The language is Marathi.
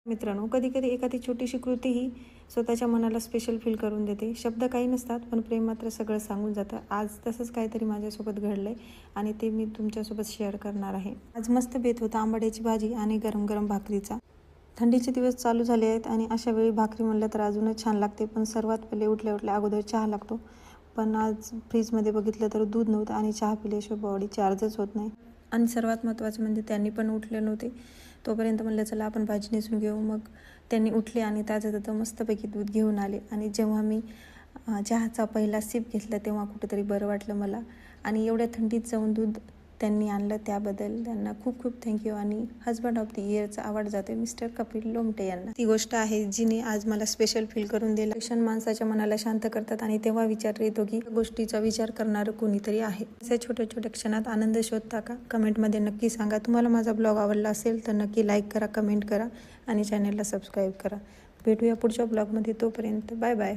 मित्रांनो, कधी-कधी एखादी छोटीशी कृती ही स्वतःच्या मनाला स्पेशल फील करून देते. शब्द काही नसतात, पण प्रेम मात्र सगळं सांगून जातं. आज तसंच काहीतरी माझ्यासोबत घडलंय आणि ते मी तुमच्यासोबत शेअर करणार आहे. आज मस्त बेत होता आंबाड्याची भाजी आणि गरम-गरम भाकरीचा. थंडीचे दिवस चालू झाले आहेत आणि अशा वेळी भाकरी म्हणलं तर अजूनच छान लागते. पण सर्वात पहिले उठल्या-उठल्या अगोदर चहा लागतो. पण आज फ्रीजमध्ये बघितलं तर दूध नव्हतं आणि चहा पिल्याशिवाय बॉडी चार्जच होत नाही. आणि सर्वात महत्त्वाचं म्हणजे त्यांनी पण उठले नव्हते. तोपर्यंत म्हणलं चला आपण भाजी नेसून घेऊ. मग त्यांनी उठले आणि ताजं मस्तपैकी दूध घेऊन आले. आणि जेव्हा मी चहाचा पहिला सिप घेतला तेव्हा कुठेतरी बरं वाटलं मला. आणि एवढ्या थंडीत जाऊन दूध त्यांनी आणलं त्याबद्दल त्यांना खूप खूप थँक्यू. आणि हजबंड ऑफ द इयरचा अवॉर्ड जाते मिस्टर कपिल लोमटे यांना. ती गोष्ट आहे जिने आज मला स्पेशल फील करून दिलं. क्षण माणसाच्या मनाला शांत करतात आणि तेव्हा विचार येतो की गोष्टीचा विचार करणारं कोणीतरी आहे. अशा छोट्या छोट्या क्षणात आनंद शोधता का? कमेंटमध्ये नक्की सांगा. तुम्हाला माझा ब्लॉग आवडला असेल तर नक्की लाईक करा, कमेंट करा आणि चॅनलला सबस्क्राईब करा. भेटूया पुढच्या ब्लॉगमध्ये. तोपर्यंत बाय बाय.